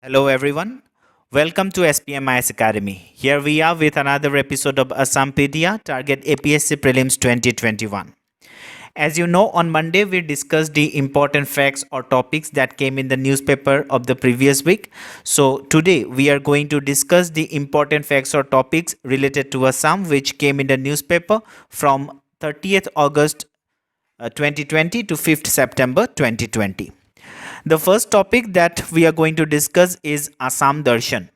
Hello, everyone. Welcome to SPMIS Academy. Here we are with another episode of Assampedia Target APSC Prelims 2021. As you know, on Monday we discussed the important facts or topics that came in the newspaper of the previous week. So today we are going to discuss the important facts or topics related to Assam which came in the newspaper from 30th August 2020 to 5th September 2020. The first topic that we are going to discuss is Assam Darshan.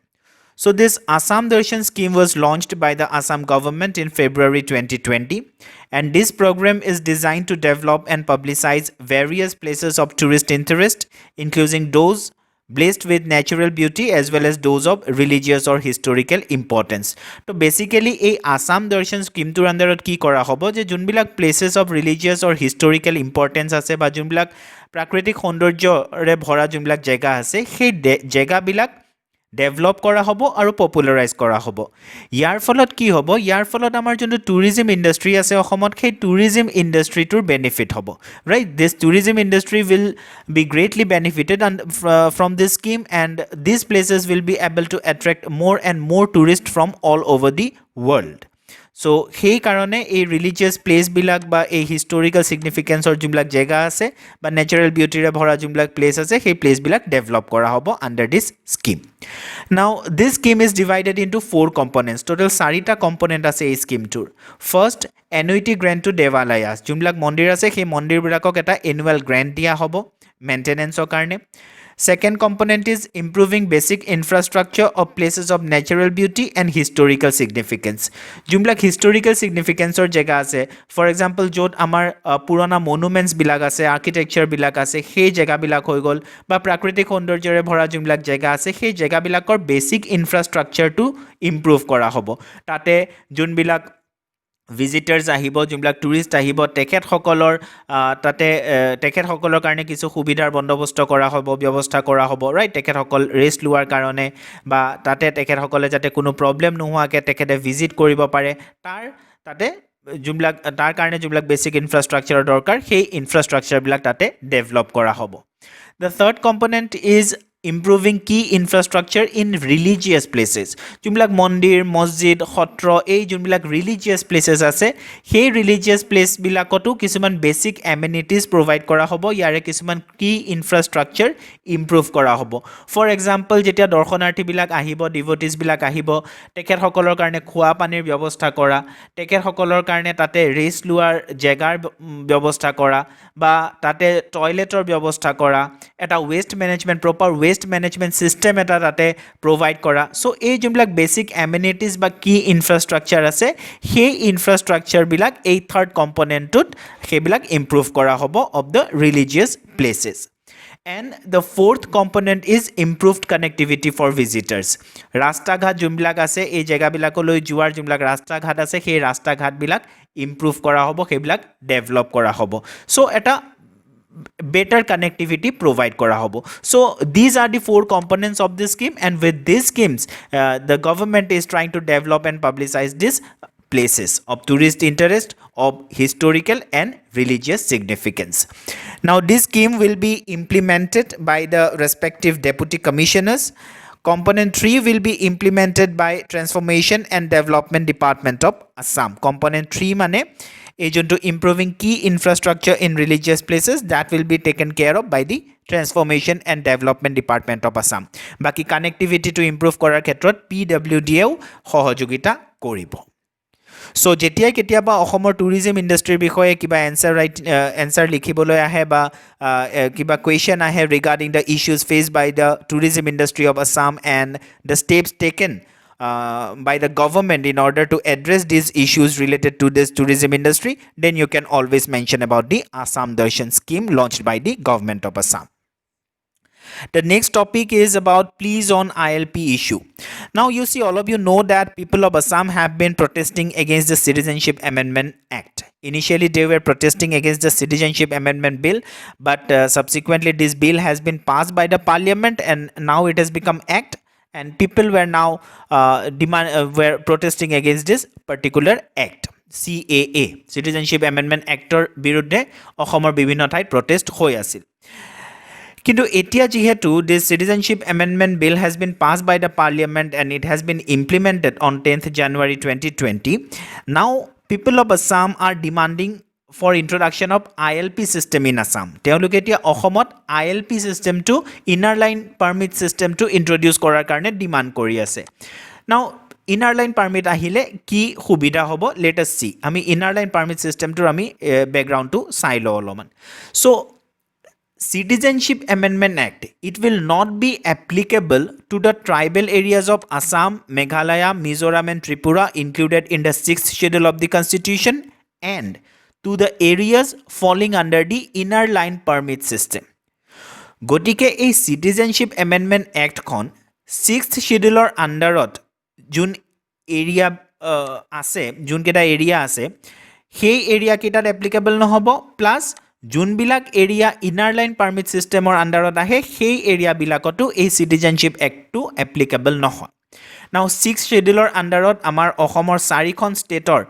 So, this Assam Darshan scheme was launched by the Assam government in February 2020, and this program is designed to develop and publicize various places of tourist interest, including those blessed with natural beauty as well as those of religious or historical importance. So basically এই আসাম দৰ্শন স্কিমটোৰ আণ্ডাৰত কি কৰা হ'ব যে যোনবিলাক places of religious or historical importance আছে বা যোনবিলাক প্ৰাকৃতিক সৌন্দৰ্যৰে ভৰা যোনবিলাক জেগা আছে সেই জেগাবিলাক ডেভেলপ কৰা হ'ব আৰু পপুলাৰাইজ কৰা হ'ব। ইয়াৰ ফলত কি হ'ব? ইয়াৰ ফলত আমাৰ যোনটো টুৰিজিম ইণ্ডাষ্ট্ৰী আছে অসমত সেই টুৰিজিম ইণ্ডাষ্ট্ৰীটোৰ বেনিফিট হ'ব, right? This tourism industry will be greatly benefited from this scheme and this places will be able to attract more and more tourist from all over the world. So' সেইকাৰণে এই religious প্লেচবিলাক বা এই historical ছিগনিফিকেঞ্চৰ যোনবিলাক জেগা আছে বা natural বিউটিৰে ভৰা যোনবিলাক প্লেচ আছে সেই প্লেচবিলাক ডেভেলপ কৰা হ'ব under this scheme. Now this scheme is divided into 4 components. Total 4টা কম্পনেণ্ট আছে এই স্কিমটোৰ। ফাৰ্ষ্ট, এনুইটি গ্ৰেণ্ট টু দেৱালয়াছ। যোনবিলাক মন্দিৰ আছে সেই মন্দিৰবিলাকক এটা এনুৱেল গ্ৰেণ্ট দিয়া হ'ব মেইনটেনেঞ্চৰ কাৰণে। Second component is improving basic infrastructure of places of natural beauty and historical significance. যোনবিলাক historical significance or জেগা আছে, for example য'ত আমাৰ পুৰণা monuments বিলাক আছে, architecture বিলাক আছে, সেই জেগাবিলাক হৈ গ'ল বা প্ৰাকৃতিক সৌন্দৰ্যৰে ভৰা যোনবিলাক জেগা আছে সেই জেগাবিলাকৰ বেছিক ইনফ্ৰাষ্ট্ৰাকচাৰটো ইম্প্ৰুভ কৰা হ'ব। তাতে যোনবিলাক ভিজিটাৰ্ছ আহিব, যোনবিলাক টুৰিষ্ট আহিব, তেখেতসকলৰ কাৰণে কিছু সুবিধাৰ বন্দোবস্ত কৰা হ'ব, ব্যৱস্থা কৰা হ'ব, ৰাইট? তেখেতসকল ৰেষ্ট লোৱাৰ কাৰণে বা তাতে তেখেতসকলে যাতে কোনো প্ৰব্লেম নোহোৱাকৈ তেখেতে ভিজিট কৰিব পাৰে তাৰ কাৰণে যোনবিলাক বেছিক ইনফ্ৰাষ্ট্ৰাকচাৰৰ দৰকাৰ সেই ইনফ্ৰাষ্ট্ৰাকচাৰবিলাক তাতে ডেভেলপ কৰা হ'ব। The third component is improving key infrastructure in religious places. যোনবিলাক মন্দিৰ, মছজিদ, সত্ৰ এই যোনবিলাক ৰিলিজিয়াছ প্লেচেছ আছে সেই ৰিলিজিয়াছ প্লেচবিলাকতো কিছুমান বেছিক এমিনিটিজ প্ৰভাইড কৰা হ'ব। ইয়াৰে কিছুমান কি ইনফ্ৰাষ্ট্ৰাকচাৰ ইম্প্ৰুভ কৰা হ'ব। ফৰ এক্সাম্পল যেতিয়া দৰ্শনাৰ্থীবিলাক আহিব, ডিভটিছবিলাক আহিব, তেখেতসকলৰ কাৰণে খোৱা পানীৰ ব্যৱস্থা কৰা, তেখেতসকলৰ কাৰণে তাতে ৰেষ্ট লোৱাৰ জেগাৰ ব্যৱস্থা কৰা বা তাতে টয়লেটৰ ব্যৱস্থা কৰা, এটা waste management proper waste management system এটা তাতে প্ৰভাইড কৰা। চ' এই যোনবিলাক বেছিক এমিনিটিজ বা কি ইনফ্ৰাষ্ট্ৰাকচাৰ আছে সেই ইনফ্ৰাষ্ট্ৰাকচাৰবিলাক এই থাৰ্ড কম্পনেণ্টটোত সেইবিলাক ইম্প্ৰুভ কৰা হ'ব of the religious places. And the fourth component is improved connectivity for visitors. ৰাস্তা ঘাট যোনবিলাক আছে এই জেগাবিলাকলৈ যোৱাৰ যোনবিলাক ৰাস্তা ঘাট আছে সেই ৰাস্তা ঘাটবিলাক ইম্প্ৰুভ কৰা হ'ব, সেইবিলাক ডেভেলপ কৰা হ'ব। চ' এটা better connectivity provide kora hobo. So these are the 4 components of this scheme, and with these schemes the government is trying to develop and publicize these places of tourist interest, of historical and religious significance. Now this scheme will be implemented by the respective deputy commissioners. Component 3 will be implemented by Transformation and Development Department of Assam. Component 3 mane agent to improving key infrastructure in religious places that will be taken care of by the Transformation and Development Department of Assam. Baki connectivity to improve korar khetrot PWDও সহযোগিতা কৰিব। So যেতিয়াই কেতিয়াবা অসমৰ tourism ইণ্ডাষ্ট্ৰীৰ বিষয়ে কিবা answer লিখিবলৈ আহে বা কিবা কুৱেশ্যন আহে regarding the issues faced by the tourism industry of Assam and the steps taken by the government in order to address these issues related to this tourism industry, then you can always mention about the Assam Darshan scheme launched by the government of Assam. The next topic is about pleas on ILP issue. Now you see, all of you know that people of Assam have been protesting against the Citizenship Amendment Act. Initially they were protesting against the Citizenship Amendment Bill, but subsequently this bill has been passed by the parliament and now it has become act, and people were now were protesting against this particular act. CAA, Citizenship Amendment Actor বিৰুদ্ধে অসমৰ বিভিন্ন ঠাইত protest হৈ আছিল। কিন্তু এতিয়া যিহেতু this citizenship amendment bill has been passed by the parliament and it has been implemented on 10th January 2020, now people of Assam are demanding for introduction of ILP system in Assam. তেওঁলোকে এতিয়া অসমত ILP system to inner line permit system to introduce কৰাৰ কাৰণে demand কৰি আছে. Now inner line permit আহিলে কি সুবিধা হ'ব, let us see. আমি inner line permit system টোৰ আমি background টো চাই লওঁ অলপমান. So Citizenship Amendment Act, it will not be applicable to the tribal areas of Assam, Meghalaya, Mizoram and Tripura included in the 6th schedule of the constitution and to the areas falling under the inner line permit system. গতিকে এই Citizenship Amendment Act খন 6th scheduleৰ আণ্ডাৰত যোন area আছে, যোনকেইটা area আছে সেই area কেইটাত এপ্লিকেবল নহ'ব, প্লাছ যোনবিলাক এৰিয়া ইনাৰ লাইন পাৰ্মিট ছিষ্টেমৰ আণ্ডাৰত আহে সেই এৰিয়াবিলাকতো এই চিটিজেনশ্বিপ এক্টটো এপ্লিকেবল নহয়. নাও 6th শ্বেডিউলৰ আণ্ডাৰত আমাৰ অসমৰ 4খন ষ্টেটৰ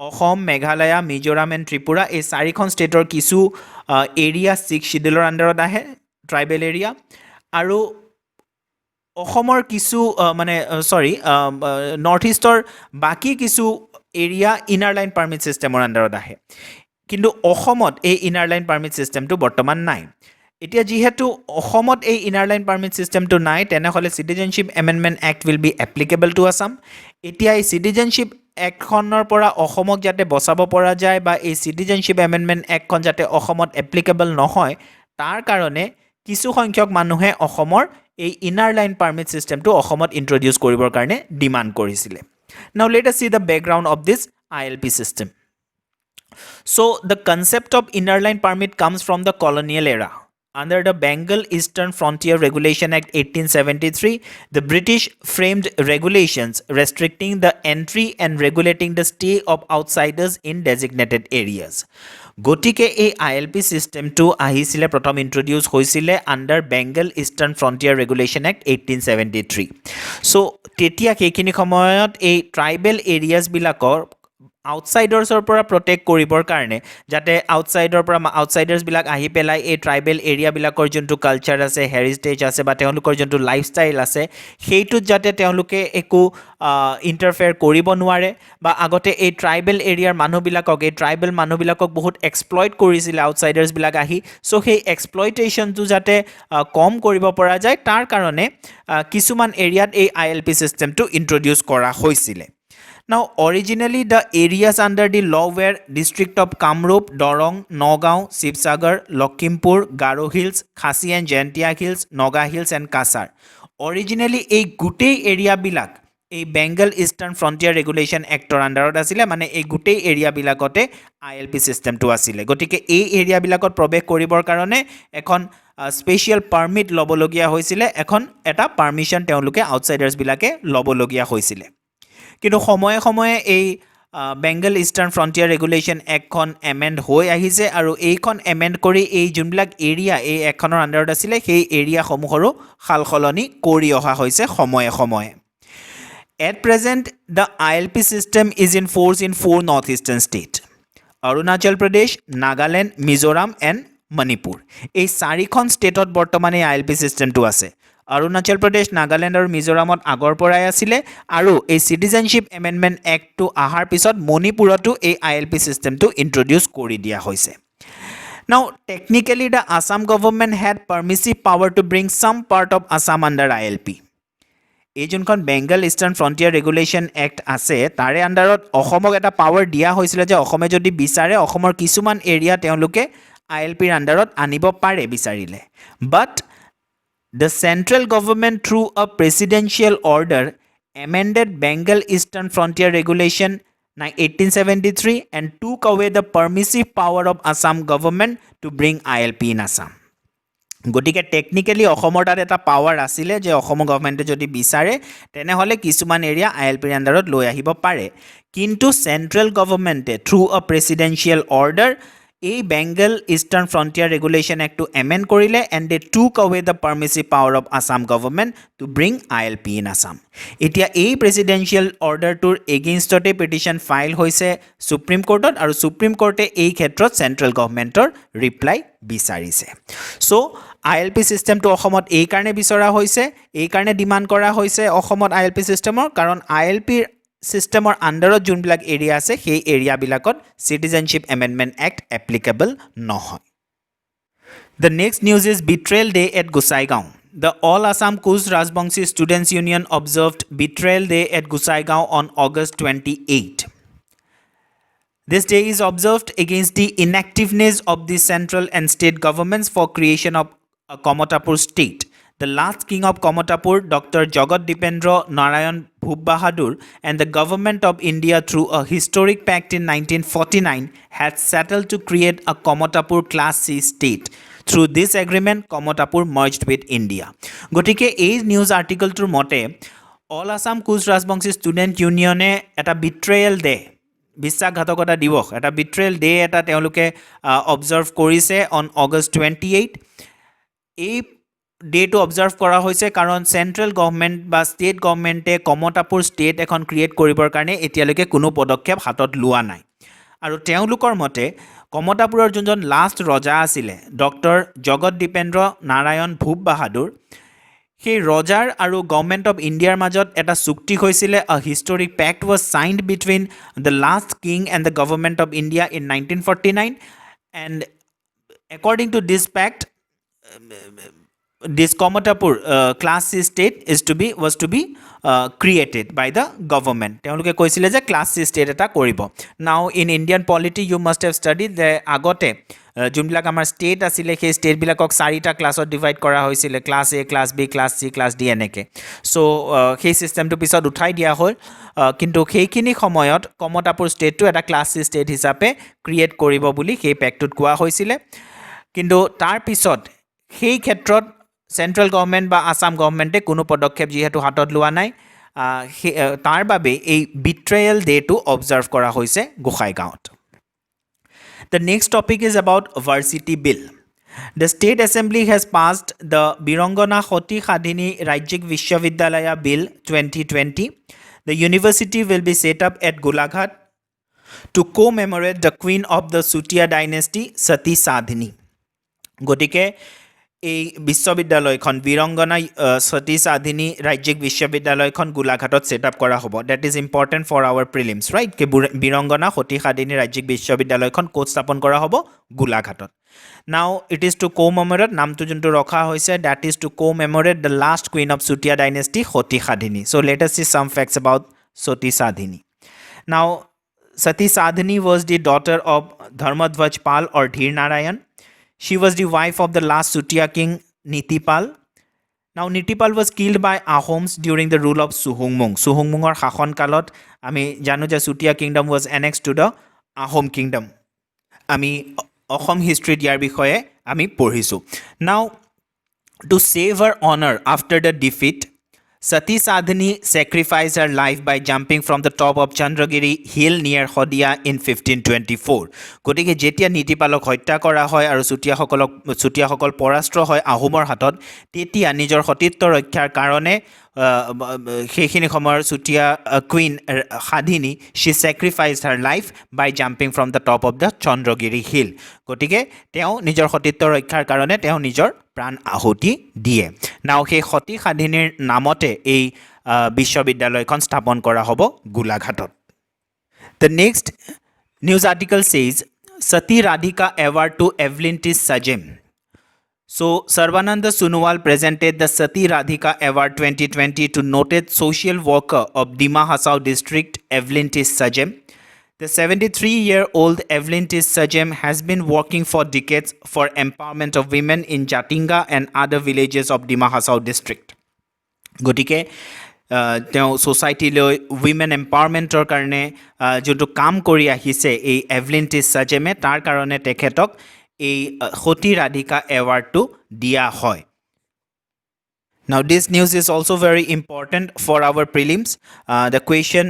অসম, মেঘালয়া, মিজোৰাম এণ্ড ত্ৰিপুৰা এই 4খন ষ্টেটৰ কিছু এৰিয়া 6th শ্বেডিউলৰ আণ্ডাৰত আহে, ট্ৰাইবেল এৰিয়া, আৰু অসমৰ কিছু নৰ্থ ইষ্টৰ বাকী কিছু এৰিয়া ইনাৰ লাইন পাৰ্মিট ছিষ্টেমৰ আণ্ডাৰত আহে. কিন্তু অসমত এই ইনাৰ লাইন পাৰ্মিট ছিষ্টেমটো বৰ্তমান নাই. এতিয়া যিহেতু অসমত এই ইনাৰ লাইন পাৰ্মিট ছিষ্টেমটো নাই, তেনেহ'লে citizenship amendment act will be applicable to Assam. এতিয়া এই চিটিজেনশ্বিপ এক্টখনৰ পৰা অসমক যাতে বচাব পৰা যায় বা এই চিটিজেনশ্বিপ এমেণ্ডমেণ্ট এক্টখন যাতে অসমত এপ্লিকেবল নহয়, তাৰ কাৰণে কিছু সংখ্যক মানুহে অসমৰ এই ইনাৰ লাইন পাৰ্মিট ছিষ্টেমটো অসমত ইণ্ট্ৰডিউচ কৰিবৰ কাৰণে ডিমাণ্ড কৰিছিলে. নাও late us C the background of this ILP system. So the concept of inner line permit comes from the colonial era. Under the Bengal Eastern Frontier Regulation Act 1873, the British framed regulations restricting the entry and regulating the stay of outsiders in designated areas. গতিকে এই ILP চিষ্টেমটো আহিছিলে, প্ৰথম introduce হৈছিলে under Bengal Eastern Frontier regulation act 1873. চ' তেতিয়া সেইখিনি সময়ত এই ট্ৰাইবেল এৰিয়াজবিলাকৰ আউটছাইডাৰ্ছৰ পৰা প্ৰটেক্ট কৰিবৰ কাৰণে, যাতে আউটছাইডাৰ্ছবিলাক আহি পেলাই এই ট্ৰাইবেল এৰিয়াবিলাকৰ যোনটো কালচাৰ আছে, হেৰিটেজ আছে বা তেওঁলোকৰ যোনটো লাইফষ্টাইল আছে, সেইটোত যাতে তেওঁলোকে একো ইণ্টাৰফেয়াৰ কৰিব নোৱাৰে, বা আগতে এই ট্ৰাইবেল এৰিয়াৰ মানুহবিলাকক বহুত এক্সপ্লইট কৰিছিলে আউটছাইডাৰ্ছবিলাক আহি. চ' সেই এক্সপ্লইটেশ্যনটো যাতে কম কৰিব পৰা যায়, তাৰ কাৰণে কিছুমান এৰিয়াত এই ILP চিষ্টেমটো ইণ্ট্ৰডিউচ কৰা হৈছিলে. Now, originally the areas under the law were District of Kamrup, Dorong, Nagaon, Sibsagar, Lakhimpur, Garo Hills, Khasi and Jaintia Hills, Naga Hills and Kasar. Originally এই গোটেই এৰিয়াবিলাক এই Bengal Eastern Frontier regulation actor আণ্ডাৰত আছিলে, মানে এই গোটেই এৰিয়াবিলাকতে ILP চিষ্টেমটো আছিলে. গতিকে এই এৰিয়াবিলাকত প্ৰৱেশ কৰিবৰ কাৰণে এখন স্পেচিয়েল পাৰ্মিট ল'বলগীয়া হৈছিলে, এটা পাৰ্মিশ্যন তেওঁলোকে আউটছাইডাৰ্ছবিলাকে ল'বলগীয়া হৈছিলে. কিন্তু সময়ে সময়ে এই বেংগল ইষ্টাৰ্ণ ফ্ৰণ্টিয়াৰ ৰেগুলেশ্যন এক্টখন এমেণ্ড হৈ আহিছে, আৰু এইখন এমেণ্ড কৰি এই যোনবিলাক এৰিয়া এই এক্টখনৰ আণ্ডাৰত আছিলে সেই এৰিয়াসমূহৰো সাল সলনি কৰি অহা হৈছে সময়ে সময়ে. At present, the ILP system is in force in 4 northeastern states: Arunachal Pradesh, Nagaland, Mizoram and Manipur. এই 4খন ষ্টেটত বৰ্তমান এই ILP চিষ্টেমটো আছে. অৰুণাচল প্ৰদেশ, নাগালেণ্ড আৰু মিজোৰামত আগৰ পৰাই আছিলে, আৰু এই চিটিজেনশ্বিপ এমেণ্ডমেণ্ট এক্টটো অহাৰ পিছত মণিপুৰতো এই ILP চিষ্টেমটো ইণ্ট্ৰডিউচ কৰি দিয়া হৈছে. Now, technically the Assam government had permissive power to bring some part of Assam under ILP. এই যোনখন Bengal Eastern Frontier regulation act আছে, তাৰে আণ্ডাৰত অসমক এটা পাৱাৰ দিয়া হৈছিলে যে অসমে যদি বিচাৰে অসমৰ কিছুমান এৰিয়া তেওঁলোকে ILPৰ আণ্ডাৰত আনিব পাৰে বিচাৰিলে. বাট the central government through a presidential order amended Bengal Eastern Frontier Regulation 1873 and took away the permissive power of Assam government to bring ILP in Assam. গতিকে টেকনিক্যালি অসমৰ তাত এটা পাৱাৰ আছিলে যে অসম গভৰ্ণমেণ্টে যদি বিচাৰে তেনেহ'লে কিছুমান এৰিয়া ILPৰ আণ্ডাৰত লৈ আহিব পাৰে, কিন্তু চেণ্ট্ৰেল গভৰ্ণমেণ্টে থ্ৰু আ প্ৰেচিডেঞ্চিয়েল অৰ্ডাৰ এই বেংগল ইষ্টাৰ্ণ ফ্ৰণ্টিয়াৰ ৰেগুলেশ্যন এক্টটো এমেণ্ড কৰিলে, and they took away the permissive power of Assam government to bring ILP in Assam. এতিয়া এই প্ৰেচিডেঞ্চিয়েল অৰ্ডাৰটোৰ এগেইনষ্টতে পিটিশ্যন ফাইল হৈছে সুপ্ৰিম কোৰ্টত, আৰু সুপ্ৰিম কোৰ্টে এই ক্ষেত্ৰত চেণ্ট্ৰেল গভৰ্ণমেণ্টৰ ৰিপ্লাই বিচাৰিছে. চ' ILP চিষ্টেমটো অসমত এই কাৰণে বিচৰা হৈছে, এই কাৰণে ডিমাণ্ড কৰা হৈছে অসমত ILP চিষ্টেমৰ, কাৰণ ILP চিষ্টেমৰ আণ্ডাৰত যোনবিলাক এৰিয়া আছে সেই এৰিয়াবিলাকত চিটিজেনশ্বিপ এমেণ্ডমেণ্ট এক্ট এপ্লিকেবল নহয়। The next news is Betrayal Day at Gosaigaon. The All Assam Kuz Rajbangshi Students Union observed Betrayal Day at Gosaigaon on August 28. This day is observed against the inactiveness of the central and state governments for creation of a Komotapur state. The last king of Komotapur, Dr. Jagat Dipendra Narayan Bhup Bahadur, and the government of India through a historic pact in 1949 had settled to create a Komotapur Class C state. Through this agreement, Komotapur merged with India. গতিকে এই news আৰ্টিকলটোৰ মতে all Assam কুচ Rajbongshi student ইউনিয়নে এটা বিট্ৰেয়েল day, বিশ্বাসঘাতকতা দিৱস, এটা বিট্ৰেয়েল day এটা তেওঁলোকে অবজাৰ্ভ কৰিছে অন অগষ্ট 28। এই ডেটো অবজাৰ্ভ কৰা হৈছে কাৰণ চেণ্ট্ৰেল গভৰ্ণমেণ্ট বা ষ্টেট গভৰ্ণমেণ্টে কমতাপুৰ ষ্টেট এখন ক্ৰিয়েট কৰিবৰ কাৰণে এতিয়ালৈকে কোনো পদক্ষেপ হাতত লোৱা নাই। আৰু তেওঁলোকৰ মতে কমতাপুৰৰ যোনজন লাষ্ট ৰজা আছিলে ডক্টৰ জগত দীপেন্দ্ৰ নাৰায়ণ ভূপ বাহাদুৰ, সেই ৰজাৰ আৰু গভৰ্ণমেণ্ট অফ ইণ্ডিয়াৰ মাজত এটা চুক্তি হৈছিলে। A historic pact was signed between the last king and the government of India in 1949 and according to this pact this Komotapur Class C state was to be created by the government. তেওঁলোকে কৈছিলে যে Class C state এটা কৰিব। Now in Indian polity you must have studied যে আগতে যোনবিলাক আমাৰ state আছিলে সেই ষ্টেটবিলাকক 4টা ক্লাছত ডিভাইড কৰা হৈছিলে, class A, class B, class C, class D এনেকৈ। চ' সেই চিষ্টেমটো পিছত উঠাই দিয়া হ'ল, কিন্তু সেইখিনি সময়ত কমতাপুৰ ষ্টেটটো এটা ক্লাছ C ষ্টেট হিচাপে ক্ৰিয়েট কৰিব বুলি সেই পেক্টটোত কোৱা হৈছিলে। কিন্তু তাৰ পিছত সেই ক্ষেত্ৰত চেণ্ট্ৰেল গভৰ্ণমেণ্ট বা আছাম গভৰ্ণমেণ্টে কোনো পদক্ষেপ যিহেতু হাতত লোৱা নাই, তাৰ বাবে এই বিট্ৰেয়েল ডেটো অবজাৰ্ভ কৰা হৈছে গোসাইগাঁৱত। The next topic is about Varsity Bill. The State Assembly has passed the Birangana Khoti Khadini Rajyik Vishwavidyalaya Bill 2020. The university will be set up at Golaghat to commemorate the queen of the Sutia dynasty, Sati Sadhini. গতিকে এই বিশ্ববিদ্যালয়খন বীৰংগনা সতী সাধিনী ৰাজ্যিক বিশ্ববিদ্যালয়খন গোলাঘাটত set up কৰা হ'ব। That is important for our prelims, right? Birangana Sati Sadhini ৰাজ্যিক বিশ্ববিদ্যালয়খন ক'ত স্থাপন কৰা হ'ব? গোলাঘাটত। নাও ইট ইজ টু কমেমৰেট, নামটো যোনটো ৰখা হৈছে that is to commemorate the last queen of Chutiya dynasty Sati Sadhini. So' let us see some facts about Sati Sadhini. Now Sati Sadhini was the daughter of Dharmadhwaj Pal or Dhir Narayan. She was the wife of the last Sutia king Nitipal. Now Nitipal was killed by Ahoms during the rule of Suhungmung. Suhungmungor শাসন কালত আমি জানো যে Sutia kingdom was annexed to the Ahom kingdom. আমি অসম হিষ্ট্ৰীত ইয়াৰ বিষয়ে আমি পঢ়িছোঁ। Now to save her honor after the defeat, Sati Sadhini sacrificed her life by jumping from the top of Chandragiri hill near Hodia in 1524. গতিকে যেতিয়া নীতিপালক হত্যা কৰা হয় আৰু চুতীয়াসকল পৰাস্ত্ৰ হয় আহোমৰ হাতত, তেতিয়া নিজৰ সতীত্ব ৰক্ষাৰ কাৰণে সেইখিনি সময়ৰ Chutiya queen Sadhini she sacrificed her life by jumping from the top of the Chandragiri hill. গতিকে তেওঁ নিজৰ সতীত্ব ৰক্ষাৰ কাৰণে তেওঁ নিজৰ প্ৰাণ আহুতি দিয়ে। নাও সেই সতী সাধিনীৰ নামতে এই বিশ্ববিদ্যালয়খন স্থাপন কৰা হ'ব গোলাঘাটত। The next news article says Sati Radhika Award to Evelyn T. Sajem. So Sarvananda Sunwal presented the Sati Radhika Award 2020 to noted social worker of Dima Hasao district Evelyn T. Sajem. The 73-year-old Evelyn T. Sajem has been working for decades for empowerment of women in Jatinga and other villages of Dima Hasao district. গতিকে তেওঁ ছ'চাইটিলৈ women এম্পাৱাৰমেণ্টৰ কাৰণে যোনটো কাম কৰি আহিছে এই Evelyn T সাজেমে, তাৰ কাৰণে তেখেতক এই সতী ৰাধিকা এৱাৰ্ডটো দিয়া হয়। Now this news is also very important for our prelims. The question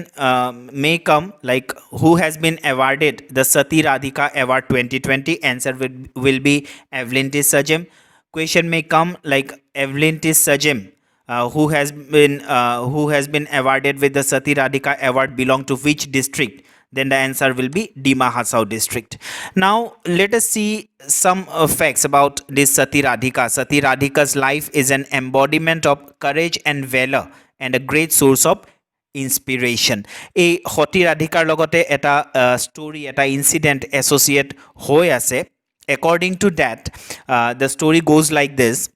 may come like who has been awarded the Sati Radhika Award 2020? Answer will be Evelyn T. Sajem. Question may come like Evelyn T. Sajem who has been awarded with the Sati Radhika Award belong to which district? then the answer will be Dima Hasao district. Now let us see some facts about this Sati Radhika. Sati Radhika's life is an embodiment of courage and valor and a great source of inspiration. A Sati Radhikar logote eta story, eta incident associate hoi ase. According to that, the story goes like this.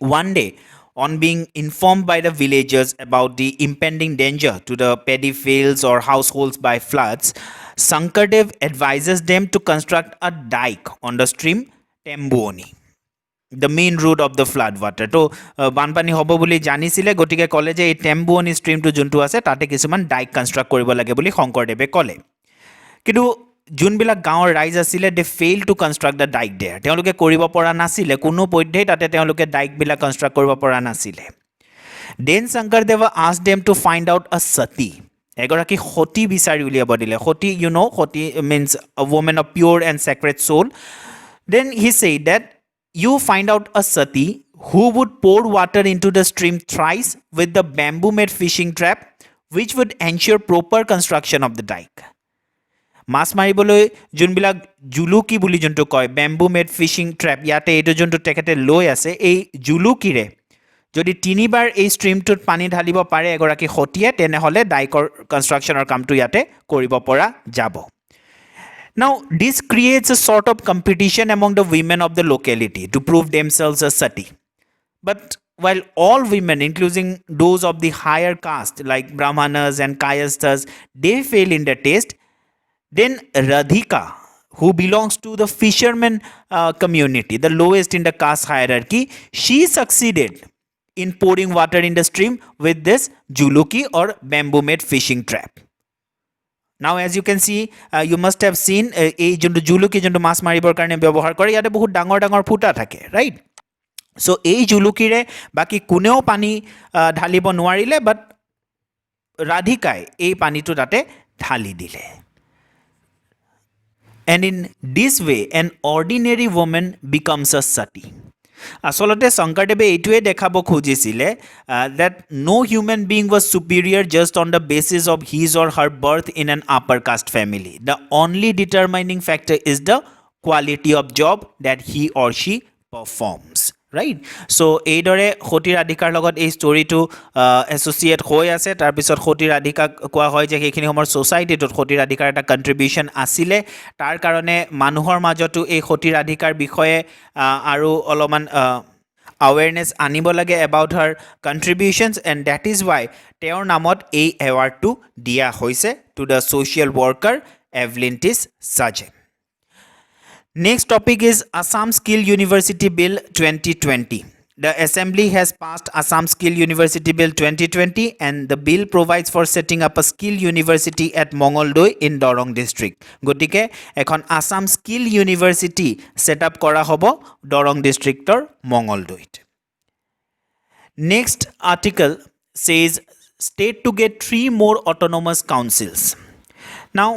One day, on being informed by the villagers about the impending danger to the paddy fields or households by floods, Sankardev advises them to construct a dike on the stream Tembuoni, the main route of the flood water. To banpani hobo boli janisile gotike kole je ei Tembuoni stream to juntu ase tate kisuman dike construct koribo lage boli Shankardeve kole. Kintu যোনবিলাক গাঁৱৰ ৰাইজ আছিলে they fail to construct the dyke there, তেওঁলোকে কৰিব পৰা নাছিলে, কোনো পধ্যেই তাতে তেওঁলোকে ডাইকবিলাক কনষ্ট্ৰাক্ট কৰিব পৰা নাছিলে। Then Shankardeva asked them to find out a sati, এগৰাকী সতী বিচাৰি উলিয়াব দিলে। Sati you know' sati means a woman of pure and sacred soul. Then he said that you find out a sati who would pour water into the stream thrice with the bamboo made fishing trap which would ensure proper construction of the dike. মাছ মাৰিবলৈ যোনবিলাক জুলুকি বুলি যোনটো কয়, bamboo made fishing ট্ৰেপ, ইয়াতে এইটো যোনটো তেখেতে লৈ আছে, এই জুলুকিৰে যদি তিনিবাৰ এই ষ্ট্ৰীমটোত পানী ঢালিব পাৰে এগৰাকী সতীয়ে, তেনেহ'লে ডাইকৰ কনষ্ট্ৰাকশ্যনৰ কামটো ইয়াতে কৰিব পৰা যাব। Now, this creates a sort of competition among the women of the locality to prove themselves as sati. But while all women, including those of the higher caste like Brahmanas and Kayasthas, they fail in the test, then Radhika, who belongs to the fisherman community, the lowest in the caste hierarchy, she succeeded in pouring water in the stream with this juluki or bamboo made fishing trap. Now as you can see, you must have seen ei jontu juluki jontu mas maribor karone byabohar kore, yate bahut dangor dangor phuta thake, right? So ei julukire baki kuneo pani dhalibo nowarile, but Radhikai ei pani tu tate dhali dile. And in this way, an ordinary woman becomes a sati. আচলতে শংকৰদেৱে এইটোৱে দেখাব খুজিছিলে that no human being was superior just on the basis of his or her birth in an upper caste family. The only determining factor is the quality of job that he or she performs. Right? So এইদৰে সতী ৰাধিকাৰ লগত এই ষ্টৰিটো associate হৈ আছে। তাৰপিছত সতী ৰাধিকাক কোৱা হয় যে সেইখিনি সময়ৰ ছ'চাইটিটোত সতী ৰাধিকাৰ এটা কণ্ট্ৰিবিউশ্যন আছিলে, তাৰ কাৰণে মানুহৰ মাজতো এই সতী ৰাধিকাৰ বিষয়ে আৰু অলপমান awareness আনিব লাগে about her contributions, and that is why তেওঁৰ নামত এই এৱাৰ্ডটো দিয়া হৈছে to the social worker Evlintis Sajen. Next topic is Assam Skill University Bill 2020. The Assembly has passed Assam Skill University Bill 2020, and the bill provides for setting up a skill university at Mongoldoi in Dorong district. Gotike ekhon Assam Skill University set up kora hobo Dorong districtor Mongoldoit. Next article says state to get 3 more autonomous councils. Now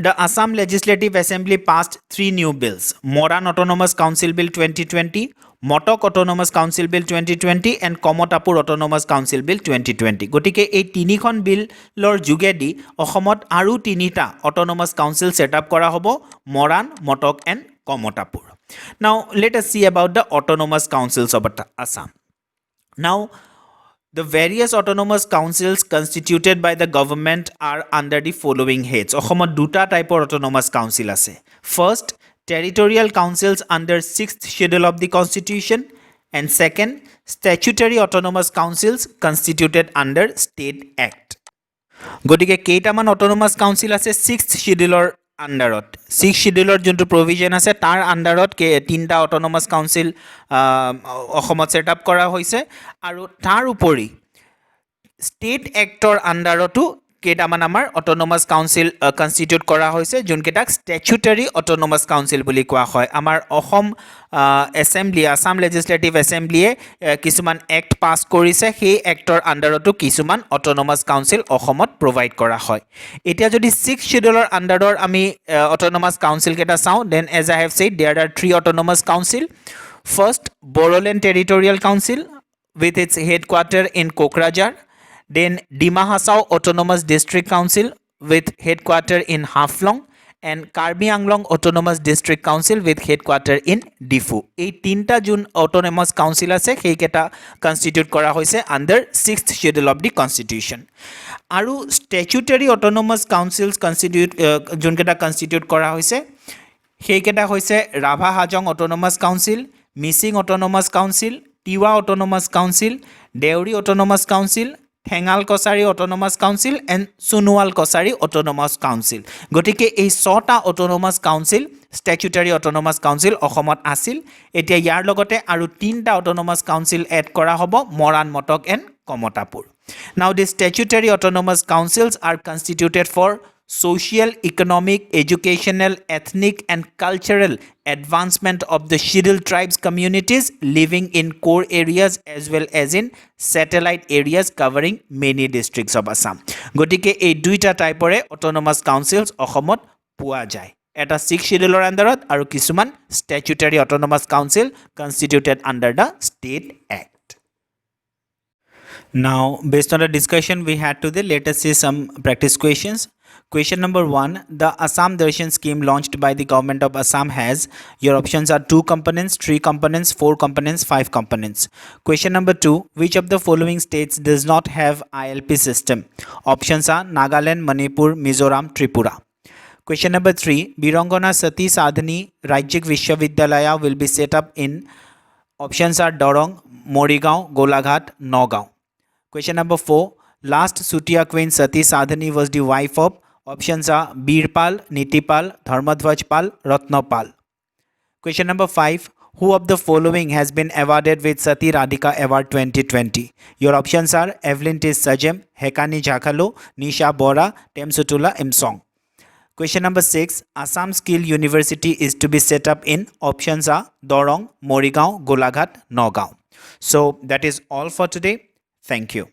the Assam Legislative Assembly passed 3 new bills: Moran Autonomous Council Bill 2020, Motok Autonomous Council Bill 2020, and Komotapur Autonomous Council Bill 2020. গতিকে এই তিনিখন বিলৰ যোগেদি অসমত আৰু তিনিটা autonomous council set up কৰা হ'ব: Moran, Matak and Kamatapur. Now let us see about the autonomous councils of Assam. Now the various autonomous councils constituted by the government are under the following heads. অসমত দুটা টাইপৰ autonomous council আছে. First, territorial councils under 6th schedule of the constitution, and second, statutory autonomous councils constituted under state act. গতিকে কেইটামান autonomous council আছে 6th scheduleৰ আণ্ডাৰত। 6th scheduleৰ যোনটো provision আছে তাৰ আণ্ডাৰত তিনিটা অটোনমাছ কাউন্সিল অসমত ছেট আপ কৰা হৈছে, আৰু তাৰ উপৰি ষ্টেট এক্টৰ আণ্ডাৰতো কেইটামান আমাৰ অটোনমাছ কাউন্সিল কনষ্টিটিউট কৰা হৈছে, যোনকেইটাক ষ্টেচুটৰী অটোনমাছ কাউন্সিল বুলি কোৱা হয়। আমাৰ অসম এছেম্বলি, আছাম লেজিছলেটিভ এছেম্বলিয়ে কিছুমান এক্ট পাছ কৰিছে, সেই এক্টৰ আণ্ডাৰতো কিছুমান অটোনমাছ কাউন্সিল অসমত প্ৰভাইড কৰা হয়। এতিয়া যদি 6th শিডিউলৰ আণ্ডাৰৰ আমি অটোনমাছ কাউন্সিল কেইটা চাওঁ, then as I have said there are 3 autonomous council. First, Bodoland territorial council with its headquarter in Kokrajhar. Then Dima Hasao Autonomous District Council with headquarter in Haflong and Karbi Anglong Autonomous District Council with headquarter in Difu. এই তিনটা যোন autonomous council আছে সেইকেইটা constitute কৰা হৈছে under 6th schedule of the constitution. আৰু statutory autonomous councils যোনকেইটা constitute কৰা হৈছে সেইকেইটা হৈছে Rabha Hajong autonomous council, Mising autonomous council, Tiwa autonomous council, Deori autonomous council, Thengal Kosari Autonomous Council and Sunwal Kosari Autonomous Council. গতিকে এই 6টা Autonomous Council Statutory Autonomous Council অসমত আছিল এতিয়া ইয়াৰ লগতে আৰু 3টা Autonomous Council এড কৰা হ'ব Moran Matak and Kamatapur. Now the statutory autonomous councils are constituted for social, economic, educational, ethnic and cultural advancement of the scheduled tribes communities living in core areas as well as in satellite areas covering many districts of Assam. গতিকে এই দুইটা টাইপৰে autonomous councils অসমত পোৱা যায় এটা 6th scheduleৰ আন্ডাৰত আৰু কিছুমান statutory autonomous council constituted under the state act. Now based on the discussion we had today, let us see some practice questions. Question number 1, the Assam Darshan scheme launched by the government of Assam has, your options are 2 components, 3 components, 4 components, 5 components. Question number 2, which of the following states does not have ILP system? Options are Nagaland, Manipur, Mizoram, Tripura. Question number 3, Birangana Sati Sadhani Rajyik Vishwavidyalaya will be set up in, options are Dorong, Morigaon, Golaghat, Nagaon. Question number 4, last Sutiya Queen Sati Sadhani was the wife of, options are Birpal, Nitipal, Dharmadhwaj Pal, Ratnapal. Question number 5, who of the following has been awarded with Sati Radhika Award 2020? Your options are Evelyn T. Sajem, Hekani Jhakalo, Nisha Bora, Temsutula Imsong. Question number 6, Assam Skill University is to be set up in, options are Dorong, Morigaon, Golaghat, Nagaon. So that is all for today. Thank you.